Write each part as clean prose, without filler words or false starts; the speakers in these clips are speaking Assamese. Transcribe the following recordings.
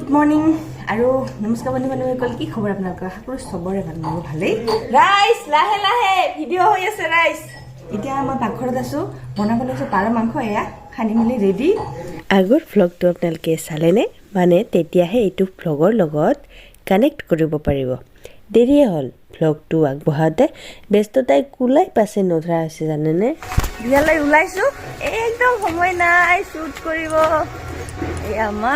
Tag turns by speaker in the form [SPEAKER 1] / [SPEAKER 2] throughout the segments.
[SPEAKER 1] গুড মৰ্নিং আৰু নমস্কাৰ বন্ধু-বান্ধৱীসকল, কি খবৰ আপোনালোকৰ? আশা কৰোঁ চবৰে ভাল, মোৰো ভালেই। ৰাইচ লাহে লাহে ভিডিঅ' হৈ আছে ৰাইচ। এতিয়া মই পাকঘৰত আছোঁ, বনাব লৈছোঁ পাৰ মাংস। এয়া সানি মেলি ৰেডি।
[SPEAKER 2] আগৰ ভ্লগটো আপোনালোকে চালেনে? মানে তেতিয়াহে এইটো ভ্লগৰ লগত কানেক্ট কৰিব পাৰিব। দেৰিয়ে হ'ল ভ্লগটো আগবঢ়াওঁতে, ব্যস্ততাই কোলাই পাছে নধৰা হৈছে জানেনে?
[SPEAKER 1] বিয়ালৈ ওলাইছোঁ, একদম সময় নাই শ্বুট কৰিব। এয়া মা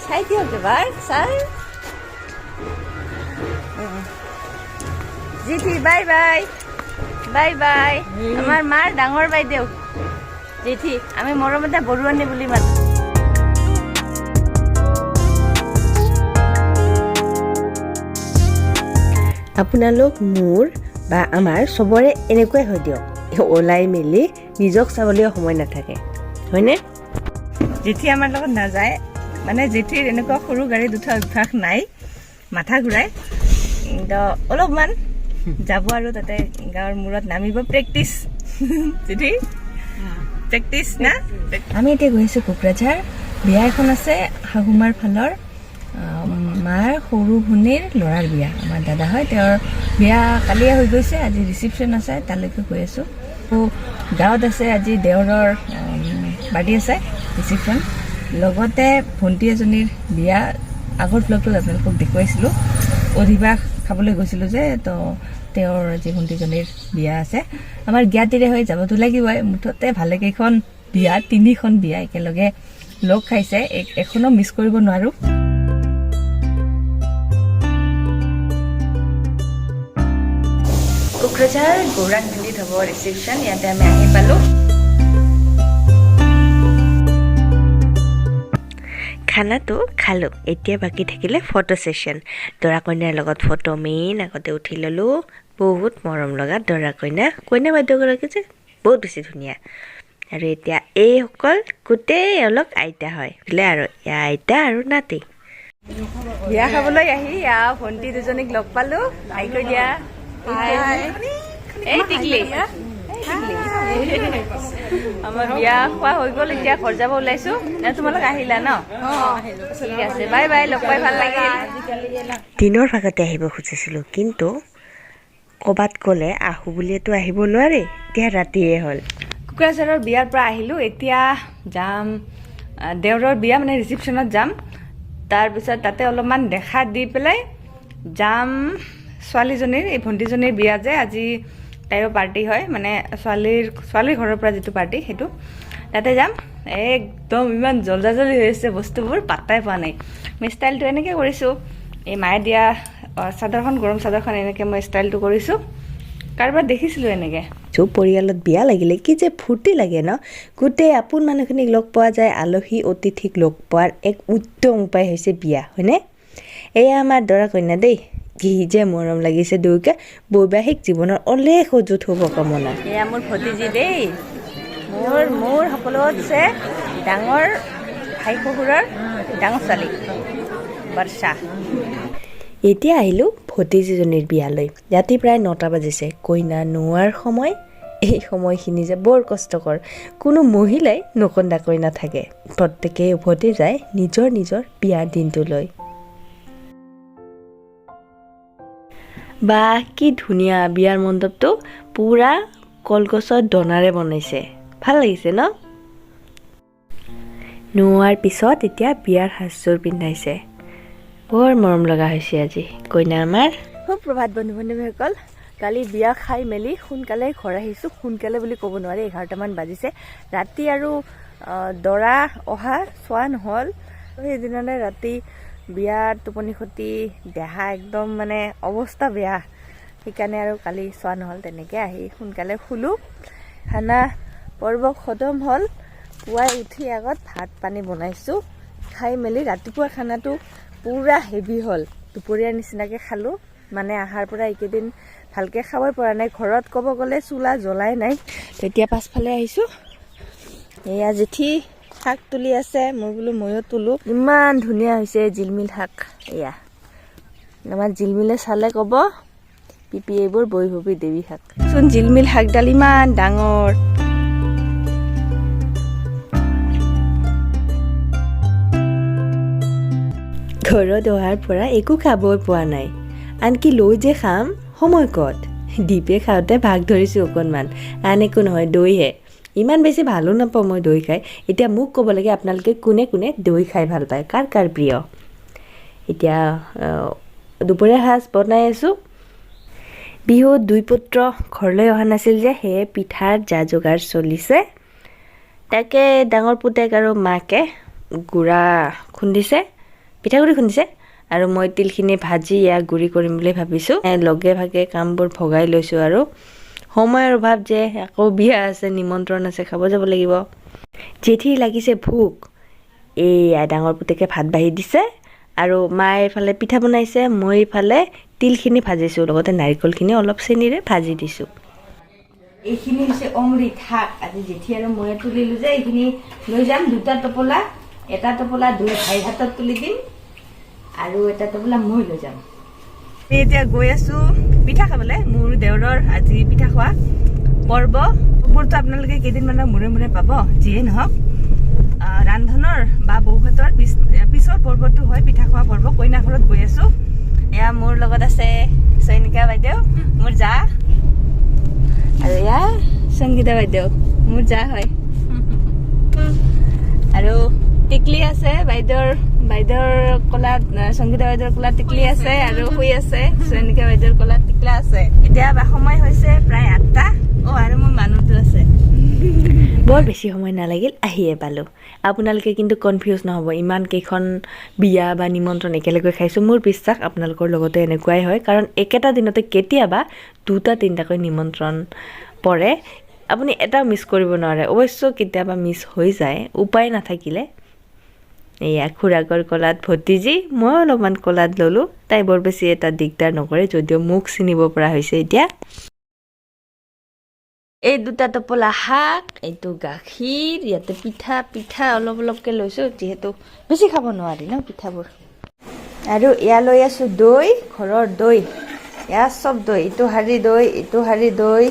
[SPEAKER 1] চাই দিয়ক এবাৰ, চাই জিঠি বাই বাই বাই বাই। আমাৰ মাৰ ডাঙৰ বাইদেউ জিঠি, আমি মৰমতে বৰুৱানী বুলি মাতো।
[SPEAKER 2] আপোনালোক মোৰ বা আমাৰ চবৰে এনেকুৱাই হয় দিয়ক, ওলাই মেলি নিজক চাবলৈও সময় নাথাকে, হয়নে?
[SPEAKER 1] জেঠি আমাৰ লগত নাযায়, মানে জেঠিৰ এনেকুৱা সৰু গাড়ীত উঠা অভ্যাস নাই, মাথা ঘূৰাই। তো অলপমান যাব আৰু তাতে গাঁৱৰ মূৰত নামিব, প্ৰেক্টিচ। জেঠি প্ৰেক্টিচ না। আমি এতিয়া গৈ আছোঁ কোকৰাঝাৰ। বিয়া এখন আছে শাহুমাৰ ফালৰ, মাৰ সৰু ভনীৰ ল'ৰাৰ বিয়া। আমাৰ দাদা হয়, তেওঁৰ বিয়া কালিয়ে হৈ গৈছে, আজি ৰিচিপশ্যন আছে, তালৈকে গৈ আছোঁ। গাঁৱত আছে আজি দেওৰৰ বাৰ্থডে আছে, ৰিচিপশ্যন। লগতে ভণ্টি এজনীৰ বিয়া। আগৰ ব্লগটোত আপোনালোকক দেখুৱাইছিলোঁ, অধিবাস খাবলৈ গৈছিলোঁ যে, তো তেওঁৰ আজি ভণ্টিজনীৰ বিয়া আছে। আমাৰ জ্ঞাতিৰে হৈ যাবতো লাগিবই, মুঠতে ভালেকেইখন বিয়া, 3খন বিয়া একেলগে লগ খাইছে, এখনো মিছ কৰিব নোৱাৰোঁ। কোকৰাঝাৰ গৌৰাং ভেলীত হ'ব ৰিচিপশ্যন, ইয়াতে আমি আহি পালোঁ।
[SPEAKER 2] খানাটো খালোঁ, এতিয়া বাকী থাকিলে ফটো ছেশ্যন। দৰা কইনাৰ লগত ফটো মেইন আগতে উঠি ল'লোঁ। বহুত মৰম লগা দৰা কইনা, কইনা বাইদেউগৰাকী যে বহুত বেছি ধুনীয়া। আৰু এতিয়া এইসকল গোটেই অলপ আইতা হয় বোলে, আৰু এয়া আইতা আৰু নাতি।
[SPEAKER 1] বিয়া খাবলৈ আহি ভণ্টি দুজনীক লগ পালোঁ। হাই কৈ দিয়া। এই টিকলি, আমাৰ বিয়া খোৱা হৈ গ'ল, এতিয়া ঘৰ যাব ওলাইছোঁ। তোমালোক আহিলা ন? ঠিক আছে, বাই বাই, লগ পাই ভাল লাগিল।
[SPEAKER 2] দিনৰ ভাগতে আহিব খুজিছিলোঁ, কিন্তু ক'ৰবাত গ'লে আহোঁ বুলিয়েতো আহিব নোৱাৰি, এতিয়া ৰাতিয়ে হ'ল।
[SPEAKER 1] কোকৰাঝাৰৰ বিয়াৰ পৰা আহিলোঁ, এতিয়া যাম দেওৰৰ বিয়া, মানে ৰিচিপশ্যনত যাম। তাৰপিছত তাতে অলপমান দেখা দি পেলাই যাম ছোৱালীজনীৰ, এই ভণ্টিজনীৰ বিয়া যে আজি, তাইৰো পাৰ্টি হয়, মানে ছোৱালীৰ ঘৰৰ পৰা যিটো পাৰ্টি সেইটো, তাতে যাম। একদম ইমান জলদি হৈ আছে বস্তুবোৰ, পাত্তাই পোৱা নাই। মই ষ্টাইলটো এনেকৈ কৰিছোঁ, এই মায়ে দিয়া চাদৰখন, গৰম চাদৰখন, এনেকৈ মই ষ্টাইলটো কৰিছোঁ। কাৰোবাৰ দেখিছিলোঁ এনেকৈ।
[SPEAKER 2] পৰিয়ালত বিয়া লাগিলে কি যে ফূৰ্তি লাগে ন? গোটেই আপোন মানুহখিনিক লগ পোৱা যায়, আলহী অতিথিক লগ পোৱাৰ এক উত্তম উপায় হৈছে বিয়া, হয়নে? এয়া আমাৰ দৰা কইনা দেই, কি যে মৰম লাগিছে দুয়োকে। বৈবাহিক জীৱনৰ অলেখ অযুত হ'ব কামনা।
[SPEAKER 1] এয়া মোৰ ভতিজী দেই, মোৰ সকলোতছে ডাঙৰ ভাই শহুৰৰ ডাঙৰ ছোৱালী বৰ্ষা।
[SPEAKER 2] এতিয়া আহিলোঁ ভতিজীজনীৰ বিয়ালৈ। ৰাতি প্ৰায় 9টা বাজিছে। কইনা নোৱাৰ সময়, এই সময়খিনি যে বৰ কষ্টকৰ। কোনো মহিলাই নকন্দাকৈ নাথাকে, প্ৰত্যেকেই উভতি যায় নিজৰ নিজৰ বিয়াৰ দিনটোলৈ। বা কি ধুনীয়া বিয়াৰ মণ্ডপটো, পূৰা কলগছৰ দনাৰে বনাইছে, ভাল লাগিছে ন? নোৱাৰ পিছত এতিয়া বিয়াৰ সাজযোৰ পিন্ধাইছে, বৰ মৰম লগা হৈছে আজি কইনা আমাৰ।
[SPEAKER 1] সুপ্ৰভাত বন্ধু-বান্ধৱীসকল, কালি বিয়া খাই মেলি সোনকালে ঘৰ আহিছোঁ। সোনকালে বুলি ক'ব নোৱাৰি, 11টামান বাজিছে। ৰাতি আৰু দৰা অহা চোৱা নহ'ল, সেইদিনালৈ ৰাতি বিয়াত টোপনি খতি, দেহা একদম মানে অৱস্থা বেয়া, সেইকাৰণে আৰু কালি চোৱা নহ'ল। তেনেকৈ আহি সোনকালে শুলোঁ। খানা পৰ্ব খতম হ'ল। পুৱাই উঠি আগত ভাত পানী বনাইছোঁ, খাই মেলি ৰাতিপুৱা খানাটো পূৰা হেভি হ'ল। দুপৰীয়াৰ নিচিনাকৈ খালোঁ, মানে আহাৰ পৰা এইকেইদিন ভালকৈ খাবই পৰা নাই। ঘৰত ক'ব গ'লে চোলা জ্বলাই নাই। তেতিয়া পাছফালে আহিছোঁ, এয়া জেঠি শাক তুলি আছে, মই বোলো ময়ো তোলোঁ। ইমান ধুনীয়া হৈছে জিলমিল শাক। এয়া আমাৰ জিলমিলে চালে ক'ব পিপি এইবোৰ বৈভৱী দেৱী শাক। চোন জিলমিল শাকডাল ইমান ডাঙৰ।
[SPEAKER 2] ঘৰত অহাৰ পৰা একো খাবই পোৱা নাই, আনকি লৈ যে খাম সময় ক'ত। দীপে খাওঁতে ভাগ ধৰিছোঁ অকণমান, আন একো নহয়, দৈহে। ইমান বেছি ভালো নাপাওঁ মই দৈ খাই। এতিয়া মোক ক'ব লাগে আপোনালোকে কোনে কোনে দৈ খাই ভাল পায়, কাৰ কাৰ প্ৰিয়। এতিয়া দুপৰীয়া সাজ বনাই আছোঁ। বিহুত দুই পুত্ৰ ঘৰলৈ অহা নাছিল যে, সেয়ে পিঠাৰ যা যোগাৰ চলিছে। তাকে ডাঙৰ পুতেক আৰু মাকে গুড়া খুন্দিছে, পিঠাগুড়ি খুন্দিছে, আৰু মই তিলখিনি ভাজি ইয়াক গুড়ি কৰিম বুলি ভাবিছোঁ। লগে ভাগে কামবোৰ ভগাই লৈছোঁ আৰু সময়ৰ অভাৱ যে, আকৌ বিয়া আছে, নিমন্ত্ৰণ আছে, খাব যাব লাগিব। জেঠীৰ লাগিছে ভোক। এইয়া ডাঙৰ পুতেকে ভাত বাঢ়ি দিছে, আৰু মায়ে এইফালে পিঠা বনাইছে, মই এইফালে তিলখিনি ভাজিছোঁ, লগতে নাৰিকলখিনি অলপ চেনিৰে ভাজি দিছোঁ। এইখিনি হৈছে অমৃত শাক। আজি জেঠী আৰু মই তুলিলোঁ যে, এইখিনি লৈ যাম। 2টা টোপোলা, এটা টোপোলা 2 ভাই হাতত তুলি দিম, আৰু এটা টোপোলা মই লৈ যাম। এতিয়া গৈ আছোঁ পিঠা খাবলৈ। মোৰ দেউৰৰ আজি পিঠা খোৱা পৰ্ব। খবৰটো আপোনালোকে কেইদিনমানৰ মূৰে মূৰে পাব। যিয়ে নহওক, ৰান্ধনৰ বা বৌভাতৰ পিছৰ পৰ্বটো হয় পিঠা খোৱা পৰ্ব। কইনা ঘৰত গৈ আছোঁ। এয়া মোৰ লগত আছে চয়নিকা বাইদেউ, মোৰ জা, আৰু এয়া সংগীতা বাইদেউ, মোৰ জা হয়। আৰু টিকলি আছে বাইদেউৰ কোলাত, সংগীতা বাইদেউৰ কোলাত টিকলি আছে, আৰু শুই আছে চয়নিকা বাইদেউৰ কোলাত টিকলা আছে। এতিয়া সময় হৈছে প্ৰায় 8টা। আৰু মোৰ মানুহটো আছে। বৰ বেছি সময় নালাগিল, আহিয়ে পালোঁ। আপোনালোকে কিন্তু কনফিউজ নহ'ব, ইমান কেইখন বিয়া বা নিমন্ত্ৰণ একেলগে খাইছোঁ। মোৰ বিশ্বাস আপোনালোকৰ লগতে এনেকুৱাই হয়, কাৰণ একেটা দিনতে কেতিয়াবা 2টা-3টাকৈ নিমন্ত্ৰণ পৰে। আপুনি এটাও মিছ কৰিব নোৱাৰে। অৱশ্য কেতিয়াবা মিছ হৈ যায়, উপায় নাথাকিলে। এয়া খুৰাকৰ কোলাত ভতিজী, মই অলপমান কোলাত ল'লোঁ। তাই বৰ বেছি এটা দিগদাৰ নকৰে, যদিও মোক চিনিব পৰা হৈছে এতিয়া। এই 2টা টোপোলা শাক, এইটো গাখীৰ, ইয়াতে পিঠা অলপ অলপকৈ লৈছোঁ, যিহেতু বেছি খাব নোৱাৰি ন পিঠাবোৰ। আৰু এয়া লৈ আছোঁ দৈ, ঘৰৰ দৈ। এয়া চব দৈ, ইটো শাৰী দৈ,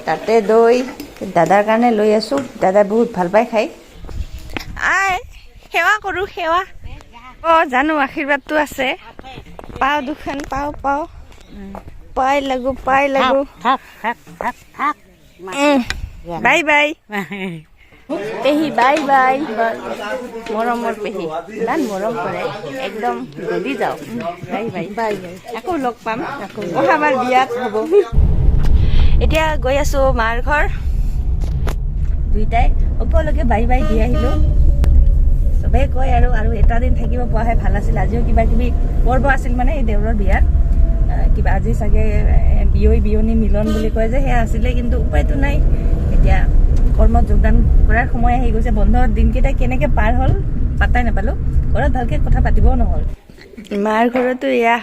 [SPEAKER 2] তাতে দৈ। দাদাৰ কাৰণে লৈ আছোঁ, দাদাই বহুত ভাল পায় খাই। সেৱা কৰোঁ, সেৱা। জানো আশীৰ্বাদটো আছে। পাওঁ দুখন, পাওঁ পাই লাগো। বাই বাই পেহী, বাই বাই। মৰমৰ পেহী, ইমান মৰম কৰে, একদম গলি যাওঁ। বাই। আকৌ লগ পাম, অহাবাৰ বিয়াত হ'ব। এতিয়া গৈ আছোঁ মাৰ ঘৰ। দুইটাই অকলকে বাই দি আহিলোঁ। চবেই কয় আৰু এটা দিন থাকিব পোৱাহে ভাল আছিল। আজিও কিবা কিবি পৰ্ব আছিল, মানে এই দেউৰৰ বিয়াৰ কিবা আজি চাগে বিয়নী মিলন বুলি কয় যে, সেয়া আছিলে। কিন্তু উপায়তো নাই, এতিয়া কৰ্মত যোগদান কৰাৰ সময় আহি গৈছে। বন্ধৰ দিনকেইটা কেনেকৈ পাৰ হ'ল পাত্তাই নাপালোঁ। ঘৰত ভালকৈ কথা পাতিবও নহ'ল। মাৰ ঘৰতো এয়া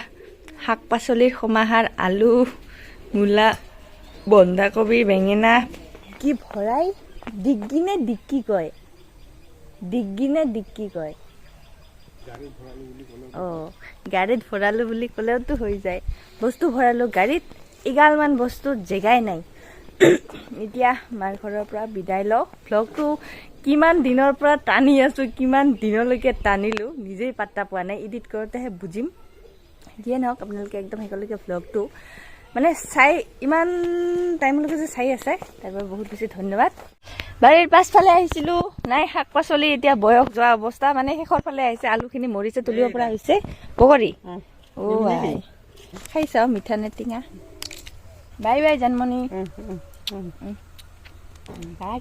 [SPEAKER 2] শাক পাচলিৰ সমাহাৰ, আলু, মূলা, বন্ধাকবি, বেঙেনা, কি ভৰাই ডিগ্গি নে ডিক্কি কয়, গাড়ীত ভৰালো বুলি ক'লেওতো হৈ যায়। বস্তু ভৰালো গাড়ীত, এগালমান বস্তুত জেগাই নাই। এতিয়া মাৰ ঘৰৰ পৰা বিদায় লওঁ। ভ্লগটো কিমান দিনৰ পৰা টানি আছোঁ, কিমান দিনলৈকে টানিলোঁ, নিজেই পাত্তা পোৱা নাই। এডিট কৰোঁতেহে বুজিম। যিয়ে নহওক, আপোনালোকে একদম শেষলৈকে ভ্লগটো মানে চাই, ইমান টাইমলৈকে যে চাই আছে, তাৰ বাবে বহুত বেছি ধন্যবাদ। বাৰীৰ পাছফালে আহিছিলোঁ, নাই শাক পাচলি। এতিয়া বয়স যোৱা অৱস্থা, মানে শেষৰ ফালে আহিছে। আলুখিনি মৰিছে, তুলিব পৰা হৈছে। বগৰী খাই চাওঁ, মিঠা নে টেঙা। বাই জানমণি।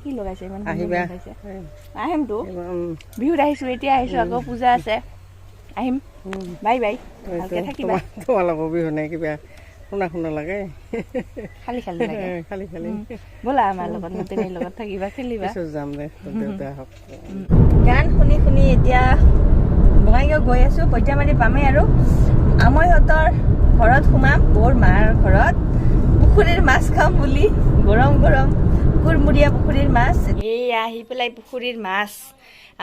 [SPEAKER 2] কি লগাইছে ইমান লগাইছে। আহিমতো, বিহুত আহিছোঁ, এতিয়া আহিছোঁ, আকৌ পূজা আছে, আহিম। বাই ভালকে থাকিবা।
[SPEAKER 3] তোমালোকৰ বিহু নাই কিবা শুনা লাগে,
[SPEAKER 1] খালি লাগে। ব'লা আমাৰ লগত, নতুনিৰ লগত থাকিবা, খেলিবা।
[SPEAKER 3] যাম দে, দেউতা হওক।
[SPEAKER 1] গান শুনি এতিয়া বঙাইগাঁও গৈ আছোঁ। পইতামাৰি পামেই আৰু আমৈহঁতৰ ঘৰত সোমাম, বৌৰ মাৰ ঘৰত। পুখুৰীৰ মাছ খাম বুলি, গৰম কুৰমুৰীয়া পুখুৰীৰ মাছ। এই আহি পেলাই পুখুৰীৰ মাছ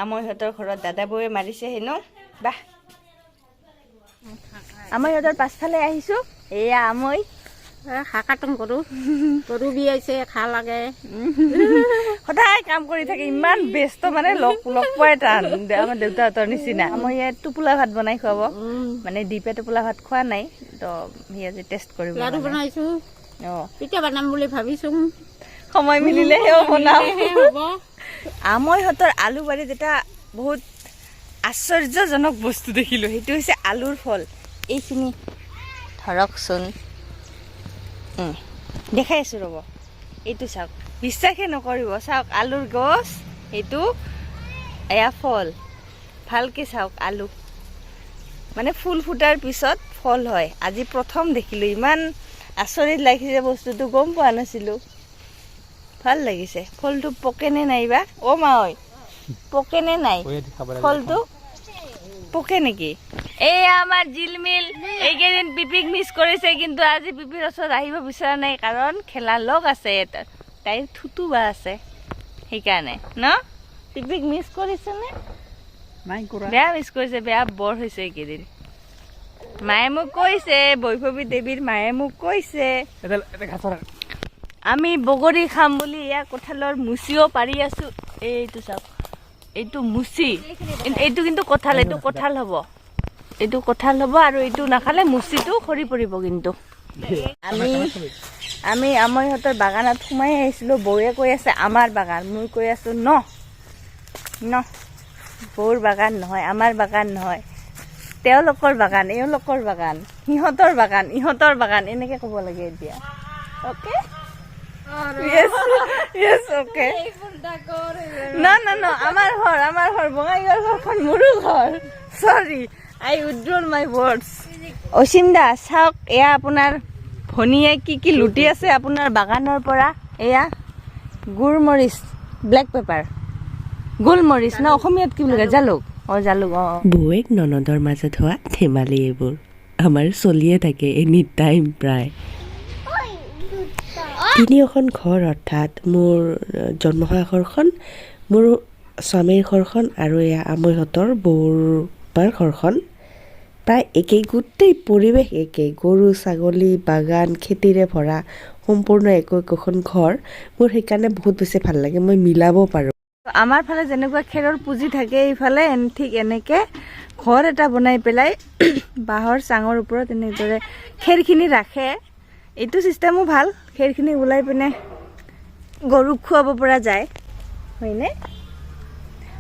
[SPEAKER 1] আমৈহঁতৰ ঘৰত দাদা বৌয়ে মাৰিছে হেনো। বাহ, আমৈহঁতৰ পাছফালে আহিছোঁ। এয়া আমৈ
[SPEAKER 4] শাকাটং কৰোঁ, গৰু বিয়াইছে, খা লাগে।
[SPEAKER 1] সদায় কাম কৰি থাকে ইমান ব্যস্ত মানে লগ পোৱাই টান আমাৰ দেউতাহঁতৰ নিচিনা মই ইয়াত টোপোলা ভাত বনাই খুৱাব মানে দীপে টোপোলা ভাত খোৱা নাই তো সি আজি টেষ্ট কৰিব
[SPEAKER 4] লাডু বনাইছো
[SPEAKER 1] অঁ
[SPEAKER 4] পিঠা বনাম বুলি ভাবিছো
[SPEAKER 1] সময় মিলিলেহে বনাম
[SPEAKER 4] হ'ব
[SPEAKER 1] আমৈহঁতৰ আলু বাৰীত এটা বহুত আশ্চৰ্যজনক বস্তু দেখিলোঁ সেইটো হৈছে আলুৰ ফল এইখিনি ধৰকচোন দেখাই আছোঁ ৰ'ব এইটো চাওক বিশ্বাসে নকৰিব চাওক আলুৰ গছ এইটো এয়া ফল ভালকৈ চাওক আলু মানে ফুল ফুটাৰ পিছত ফল হয় আজি প্ৰথম দেখিলোঁ ইমান আচৰিত লাগিছে বস্তুটো গম পোৱা নাছিলোঁ ভাল লাগিছে ফলটো পকেনে নাইবা অ' মা ঐ পকেনে নাই ফলটো পকে নেকি এই আমাৰ জিলমিল এইকেইদিন পিপিক মিছ কৰিছে কিন্তু আজি পিপিৰ ওচৰত আহিব বিচৰা নাই কাৰণ খেলা লগ আছে তাইৰ থুতুবা আছে সেইকাৰণে ন পিপিক মিছ কৰিছেনে
[SPEAKER 3] নাই কৰা
[SPEAKER 1] বেয়া মিছ কৰিছে বেয়া বৰ হৈছে এইকেইদিন মায়ে মোক কৈছে বৈভৱী দেৱীৰ মায়ে মোক কৈছে আমি বগৰী খাম বুলি এয়া কঁঠালৰ মুচিও পাৰি আছো এইটো চাওক এইটো মুচি এইটো কিন্তু কঁঠাল এইটো কঁঠাল হ'ব আৰু এইটো নাখালে মুচিটো সৰি পৰিব কিন্তু আমি আমৈহঁতৰ বাগানত সোমাই আহিছিলোঁ বৌয়ে কৈ আছে আমাৰ বাগান মই কৈ আছোঁ ন বৌৰ বাগান নহয় আমাৰ বাগান নহয় তেওঁলোকৰ বাগান এওঁলোকৰ বাগান ইহঁতৰ বাগান এনেকৈ ক'ব লাগে এতিয়া অ'কে yes okay no আমাৰ ঘৰ বঙাইগাঁৱৰ ঘৰখন মোৰো ঘৰ sorry I withdraw my words অসীম দা চাওক এয়া আপোনাৰ ভনীয়ে কি লুটি আছে আপোনাৰ বাগানৰ পৰা এয়া গুৰমৰিচ ব্লেক পেপাৰ গোলমৰিচ ন অসমীয়াত কি বুলি কয় জালুক জালুক
[SPEAKER 2] বৌৱেক ননদৰ মাজত হোৱা ধেমালি এইবোৰ আমাৰ চলিয়ে থাকে এনি টাইম প্ৰায় তিনিওখন ঘৰ অৰ্থাৎ মোৰ জন্ম হোৱা ঘৰখন মোৰ স্বামীৰ ঘৰখন আৰু এয়া আমৈহঁতৰ বৌৰ ঘৰখন প্ৰায় একেই গোটেই পৰিৱেশ একেই গৰু ছাগলী বাগান খেতিৰে ভৰা সম্পূৰ্ণ একোখন ঘৰ মোৰ সেইকাৰণে বহুত বেছি ভাল লাগে মই মিলাব পাৰোঁ
[SPEAKER 1] আমাৰ ফালে যেনেকুৱা খেৰৰ পুঁজি থাকে এইফালে ঠিক এনেকৈ ঘৰ এটা বনাই পেলাই বাঁহৰ চাঙৰ ওপৰত এনেদৰে খেৰখিনি ৰাখে এইটো চিষ্টেমো ভাল খেৰখিনি ওলাই পিনে গৰুক খুৱাব পৰা যায় হয়নে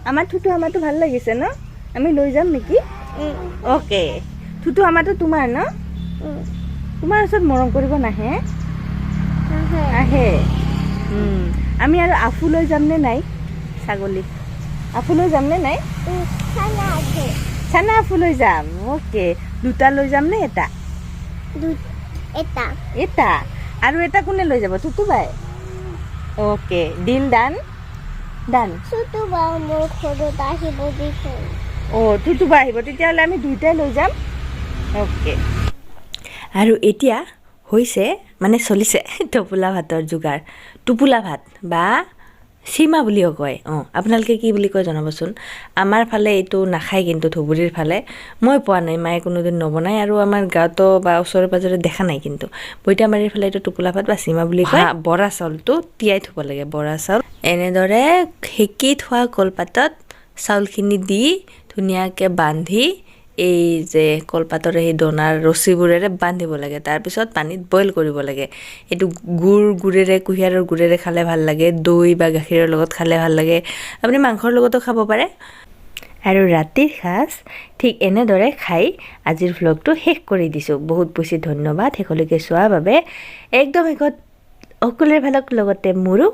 [SPEAKER 1] আমাৰ আমাৰটো ভাল লাগিছে ন আমি লৈ যাম নেকি অ'কে আমাৰটো তোমাৰ ন তোমাৰ ওচৰত মৰম কৰিব নাহে আহে আমি আৰু আফু লৈ যামনে নাই ছাগলী আফু লৈ যামনে নাই চানা আফু লৈ যাম অ'কে দুটা লৈ যাম নে এটা এটা আৰু এটা কোনে লৈ যাব বাই অ'কে ডিল ডান বা আহিব তেতিয়াহ'লে আমি দুইটাই লৈ যাম অ'কে
[SPEAKER 2] আৰু এতিয়া হৈছে মানে চলিছে টোপোলা ভাতৰ যোগাৰ টোপোলা ভাত বা সীমা বুলিও কয় আপোনালোকে কি বুলি কয় জনাবচোন আমাৰ ফালে এইটো নাখায় কিন্তু ধুবুৰীৰ ফালে মই পোৱা নাই মায়ে কোনোদিন নবনায় আৰু আমাৰ গাঁৱতো বা ওচৰে পাজৰে দেখা নাই কিন্তু বৈতামাৰীৰ ফালে এইটো টোপোলা ভাত বা সীমা বুলি কয় বৰা চাউলটো তিয়াই থ'ব লাগে বৰা চাউল এনেদৰে সেকি থোৱা কলপাতত চাউলখিনি দি ধুনীয়াকৈ বান্ধি এই যে কলপাতৰ সেই দনাৰ ৰছীবোৰেৰে বান্ধিব লাগে তাৰপিছত পানীত বইল কৰিব লাগে এইটো গুড়েৰে কুঁহিয়াৰৰ গুড়েৰে খালে ভাল লাগে দৈ বা গাখীৰৰ লগত খালে ভাল লাগে আপুনি মাংসৰ লগতো খাব পাৰে আৰু ৰাতিৰ সাজ ঠিক এনেদৰে খাই আজিৰ ভ্লগটো শেষ কৰি দিছোঁ বহুত বেছি ধন্যবাদ শেষলৈকে চোৱাৰ বাবে একদম শেষত সকলোৰে ভালক লগতে মোৰো